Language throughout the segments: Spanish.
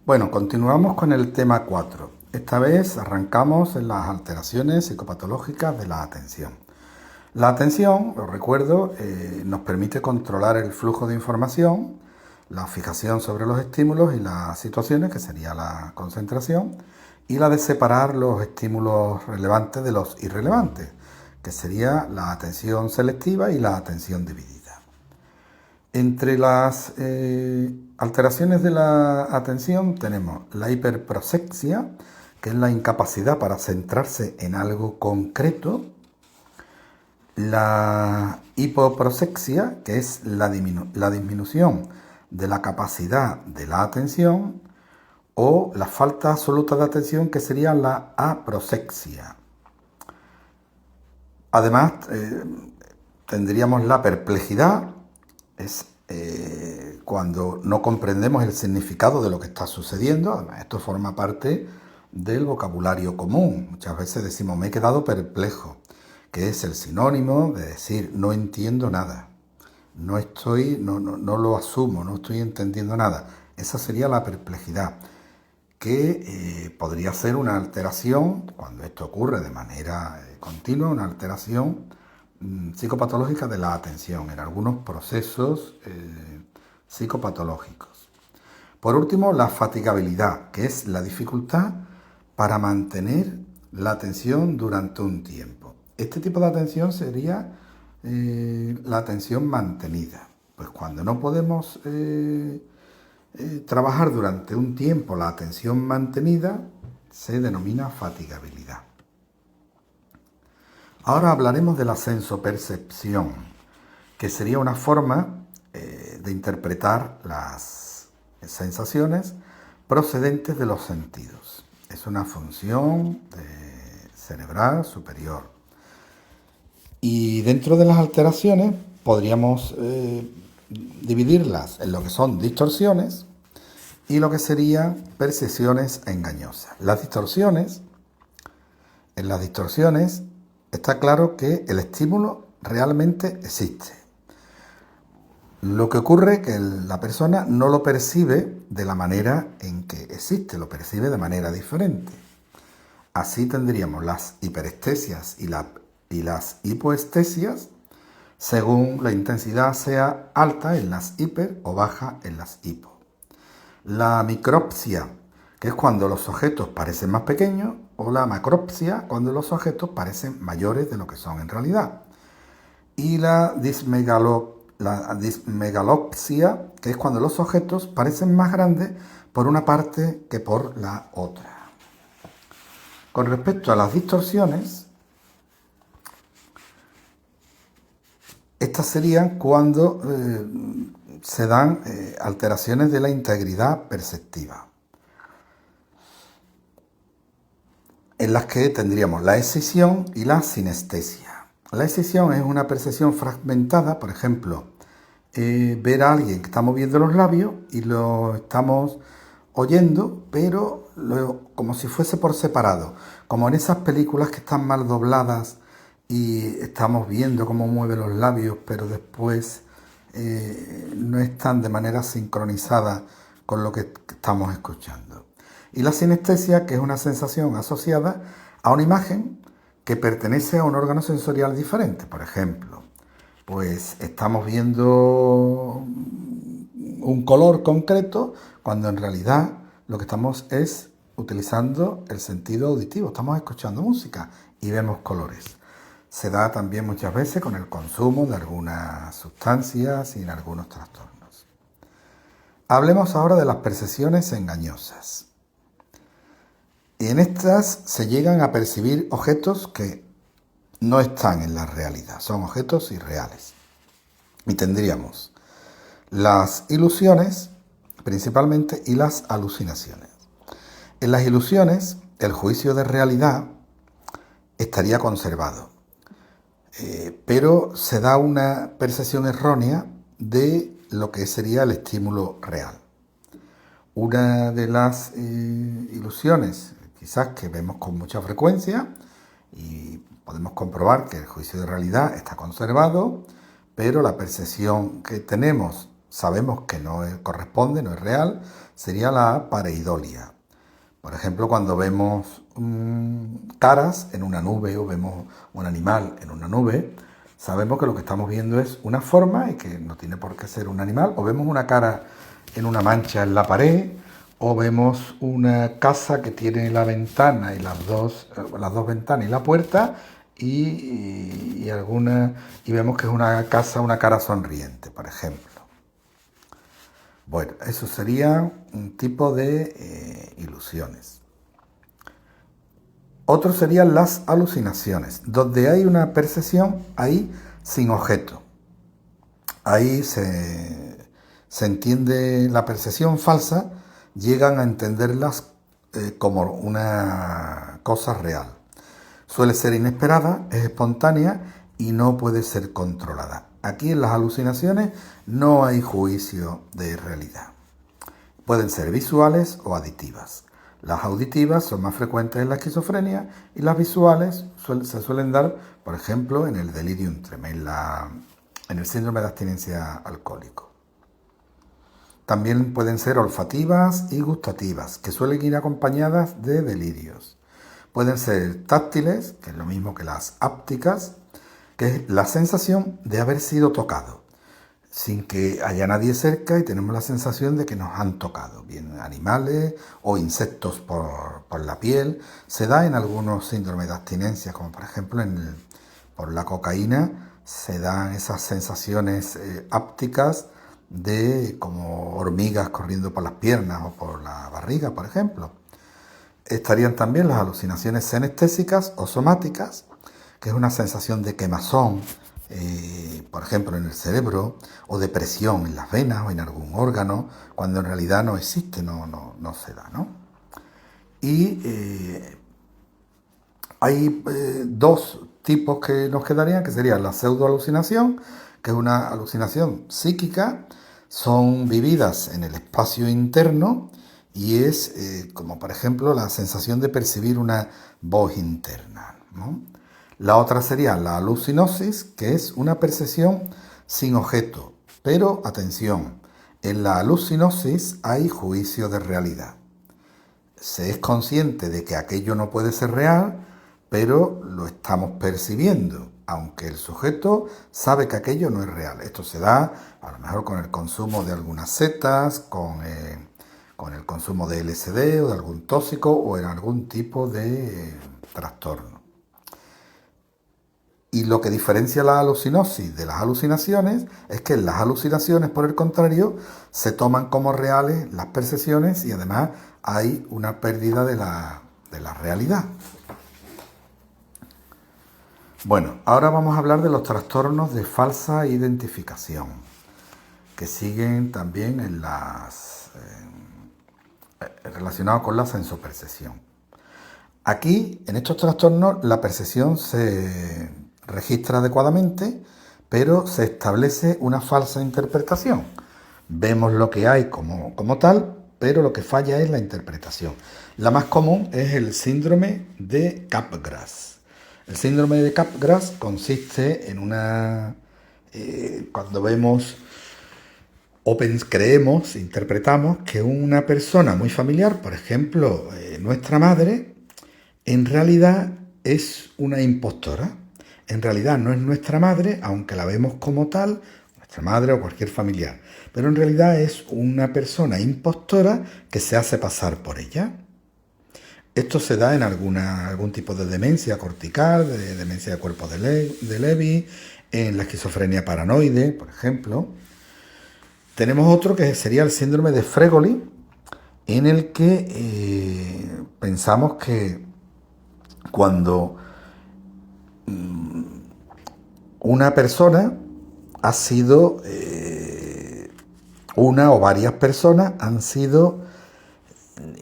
Bueno, continuamos con el tema 4. Esta vez arrancamos en las alteraciones psicopatológicas de la atención. La atención, lo recuerdo, nos permite controlar el flujo de información, la fijación sobre los estímulos y las situaciones, que sería la concentración, y la de separar los estímulos relevantes de los irrelevantes, que sería la atención selectiva y la atención dividida. Entre las alteraciones de la atención tenemos la hiperprosexia, que es la incapacidad para centrarse en algo concreto, la hipoprosexia, que es la disminución de la capacidad de la atención, o la falta absoluta de atención, que sería la aprosexia. Además, tendríamos la perplejidad, es cuando no comprendemos el significado de lo que está sucediendo. Además, esto forma parte del vocabulario común. Muchas veces decimos, me he quedado perplejo, que es el sinónimo de decir, no entiendo nada, no lo asumo, no estoy entendiendo nada. Esa sería la perplejidad, que podría ser una alteración, cuando esto ocurre de manera continua, una alteración psicopatológica de la atención en algunos procesos psicopatológicos. Por último, la fatigabilidad, que es la dificultad para mantener la atención durante un tiempo. Este tipo de atención sería la atención mantenida. Pues cuando no podemos trabajar durante un tiempo la atención mantenida, se denomina fatigabilidad. Ahora hablaremos de la sensopercepción, que sería una forma de interpretar las sensaciones procedentes de los sentidos. Es una función cerebral superior. Y dentro de las alteraciones podríamos dividirlas en lo que son distorsiones y lo que serían percepciones engañosas. En las distorsiones está claro que el estímulo realmente existe. Lo que ocurre es que la persona no lo percibe de la manera en que existe, lo percibe de manera diferente. Así tendríamos las hiperestesias y las hipoestesias, según la intensidad sea alta en las hiper o baja en las hipo. La micropsia, que es cuando los objetos parecen más pequeños, o la macropsia, cuando los objetos parecen mayores de lo que son en realidad. Y la dismegalopsia, que es cuando los objetos parecen más grandes por una parte que por la otra. Con respecto a las distorsiones, estas serían cuando se dan alteraciones de la integridad perceptiva, en las que tendríamos la escisión y la sinestesia. La escisión es una percepción fragmentada, por ejemplo, ver a alguien que está moviendo los labios y lo estamos oyendo, pero como si fuese por separado, como en esas películas que están mal dobladas y estamos viendo cómo mueve los labios, pero después no están de manera sincronizada con lo que estamos escuchando. Y la sinestesia, que es una sensación asociada a una imagen que pertenece a un órgano sensorial diferente. Por ejemplo, pues estamos viendo un color concreto cuando en realidad lo que estamos es utilizando el sentido auditivo. Estamos escuchando música y vemos colores. Se da también muchas veces con el consumo de algunas sustancias y en algunos trastornos. Hablemos ahora de las percepciones engañosas. Y en estas se llegan a percibir objetos que no están en la realidad, son objetos irreales. Y tendríamos las ilusiones principalmente y las alucinaciones. En las ilusiones, el juicio de realidad estaría conservado, pero se da una percepción errónea de lo que sería el estímulo real. Una de las ilusiones, quizás que vemos con mucha frecuencia, y podemos comprobar que el juicio de realidad está conservado, pero la percepción que tenemos sabemos que no corresponde, no es real, sería la pareidolia. Por ejemplo, cuando vemos caras en una nube o vemos un animal en una nube, sabemos que lo que estamos viendo es una forma y que no tiene por qué ser un animal. O vemos una cara en una mancha en la pared, o vemos una casa que tiene la ventana y las dos ventanas y la puerta y vemos que es una casa, una cara sonriente, por ejemplo. Bueno, eso sería un tipo de ilusiones. Otro serían las alucinaciones, donde hay una percepción ahí sin objeto. Ahí se entiende la percepción falsa, llegan a entenderlas como una cosa real. Suele ser inesperada, es espontánea y no puede ser controlada. Aquí en las alucinaciones no hay juicio de realidad. Pueden ser visuales o auditivas. Las auditivas son más frecuentes en la esquizofrenia y las visuales se suelen dar, por ejemplo, en el delirium tremens, en el síndrome de abstinencia alcohólico. También pueden ser olfativas y gustativas, que suelen ir acompañadas de delirios. Pueden ser táctiles, que es lo mismo que las ápticas, que es la sensación de haber sido tocado, sin que haya nadie cerca y tenemos la sensación de que nos han tocado, bien animales o insectos por la piel. Se da en algunos síndromes de abstinencia, como por ejemplo por la cocaína, se dan esas sensaciones ápticas de como hormigas corriendo por las piernas o por la barriga, por ejemplo. Estarían también las alucinaciones senestésicas o somáticas, que es una sensación de quemazón, por ejemplo en el cerebro, o de presión en las venas o en algún órgano, cuando en realidad no existe, no se da, ¿no? Y hay dos tipos que nos quedarían, que serían la pseudoalucinación, que es una alucinación psíquica, son vividas en el espacio interno y es como por ejemplo la sensación de percibir una voz interna, ¿no? La otra sería la alucinosis, que es una percepción sin objeto, pero atención, en la alucinosis hay juicio de realidad. Se es consciente de que aquello no puede ser real, pero lo estamos percibiendo, aunque el sujeto sabe que aquello no es real. Esto se da a lo mejor con el consumo de algunas setas, con el consumo de LSD o de algún tóxico o en algún tipo de trastorno. Y lo que diferencia la alucinosis de las alucinaciones es que en las alucinaciones, por el contrario, se toman como reales las percepciones y además hay una pérdida de la realidad. Bueno, ahora vamos a hablar de los trastornos de falsa identificación, que siguen también relacionados con la sensopercepción. Aquí, en estos trastornos, la percepción se registra adecuadamente, pero se establece una falsa interpretación. Vemos lo que hay como tal, pero lo que falla es la interpretación. La más común es el síndrome de Capgras. El síndrome de Capgras consiste en cuando vemos o creemos, interpretamos que una persona muy familiar, por ejemplo, nuestra madre, en realidad es una impostora. En realidad no es nuestra madre, aunque la vemos como tal, nuestra madre o cualquier familiar. Pero en realidad es una persona impostora que se hace pasar por ella. Esto se da en algún tipo de demencia cortical, de demencia de cuerpo de Lewy, en la esquizofrenia paranoide, por ejemplo. Tenemos otro que sería el síndrome de Fregoli, en el que pensamos que cuando una persona ha sido, una o varias personas han sido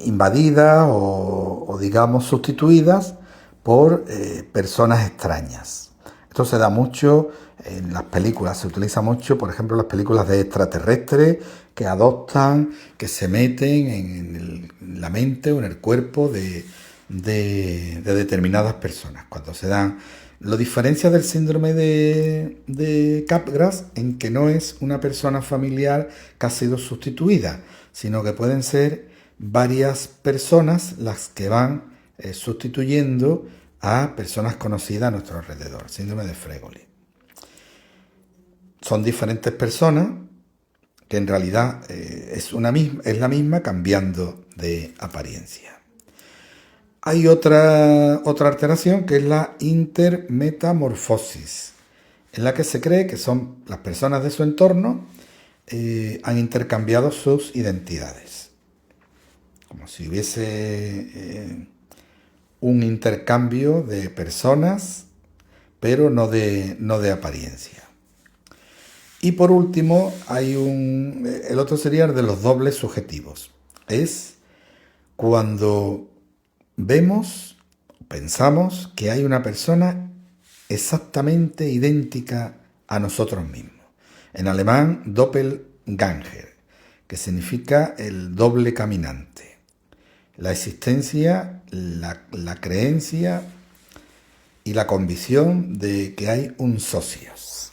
invadidas o digamos sustituidas por personas extrañas. Esto se da mucho en las películas, se utiliza mucho, por ejemplo, las películas de extraterrestres que adoptan, que se meten en la mente o en el cuerpo de determinadas personas. Cuando se dan Lo diferencia del síndrome de Capgras en que no es una persona familiar que ha sido sustituida, sino que pueden ser varias personas las que van sustituyendo a personas conocidas a nuestro alrededor. Síndrome de Fregoli. Son diferentes personas que en realidad es la misma cambiando de apariencia. Hay otra alteración que es la intermetamorfosis, en la que se cree que son las personas de su entorno han intercambiado sus identidades. Como si hubiese un intercambio de personas, pero no de apariencia. Y por último, el otro sería el de los dobles subjetivos. Es cuando pensamos que hay una persona exactamente idéntica a nosotros mismos. En alemán, Doppelgänger, que significa el doble caminante. La existencia, la creencia y la convicción de que hay un socios.